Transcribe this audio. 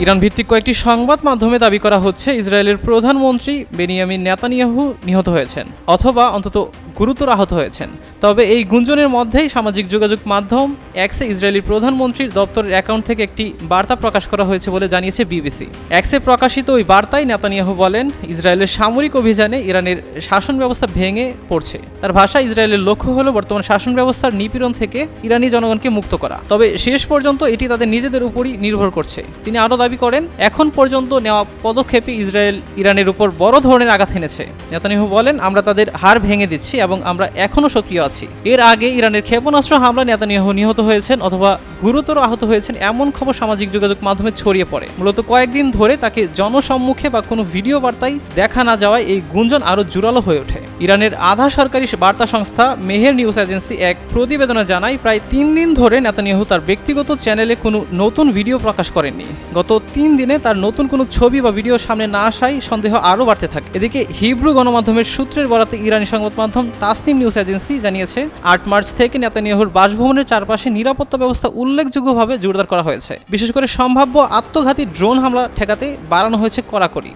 Iran ভিত্তিক কয়েকটি সংবাদ মাধ্যমে দাবি করা হচ্ছে ইসরায়েলের প্রধানমন্ত্রী বেনিয়ামিন নেতানিয়াহু নিহত হয়েছেন অথবা অন্তত গুরুতর আহত হয়েছেন। তবে এই গুঞ্জনের মধ্যেই সামাজিক যোগাযোগ মাধ্যম এক্সে ইসরায়েলি প্রধানমন্ত্রীর দপ্তরের অ্যাকাউন্ট থেকে একটি বার্তা প্রকাশ করা হয়েছে বলে জানিয়েছে বিবিসি। এক্সে প্রকাশিত ওই বার্তায় নেতানিয়াহু বলেন, ইসরায়েলের সামরিক অভিযানে ইরানের শাসন ব্যবস্থা ভেঙে পড়ছে। তার ভাষায় ইসরায়েলের লক্ষ্য হলো বর্তমান শাসন ব্যবস্থার নিপীড়ন থেকে ইরানি জনগণকে মুক্ত করা, তবে শেষ পর্যন্ত এটি তাদের নিজেদের উপরই নির্ভর করছে। তিনি আরও দাবি করেন, এখন পর্যন্ত নেওয়া পদক্ষেপে ইসরায়েল ইরানের উপর বড় ধরনের আঘাত এনেছে। নেতানিয়াহু বলেন, আমরা তাদের হাড় ভেঙে দিচ্ছি এবং আমরা এখনও সক্রিয় আছি। এর আগে ইরানের ক্ষেপণাস্ত্র হামলা নেতানিয়াহু নিহত হয়েছেন অথবা গুরুতর আহত হয়েছেন এমন খবর সামাজিক যোগাযোগ মাধ্যমে ছড়িয়ে পড়ে। মূলত কয়েকদিন ধরে তাকে জনসম্মুখে বা কোনো ভিডিও বার্তায় দেখা না যাওয়ায় এই গুঞ্জন আরও জোরালো হয়ে ওঠে। ইরানের আধা সরকারি বার্তা সংস্থা মেহের নিউজ এজেন্সি এক প্রতিবেদনে জানায়, প্রায় 3 দিন ধরে নেতানিয়াহু তার ব্যক্তিগত চ্যানেলে কোনো নতুন ভিডিও প্রকাশ করেননি। গত 3 দিনে তার নতুন কোনো ছবি বা ভিডিও সামনে না আসায় সন্দেহ আরও বাড়তে থাকে। এদিকে হিব্রু গণমাধ্যমের সূত্রের বরাতে ইরানি সংবাদ মাধ্যম তাসনিম নিউজ এজেন্সি জানিয়েছে, 8 মার্চ থেকে নেতানিয়াহুর বাসভবনের চারপাশে নিরাপত্তা ব্যবস্থা উল্লেখযোগ্যভাবে জোরদার করা হয়েছে। বিশেষ করে সম্ভাব্য আত্মঘাতী ড্রোন হামলা ঠেকাতে বাড়ানো হয়েছে কড়াকড়ি।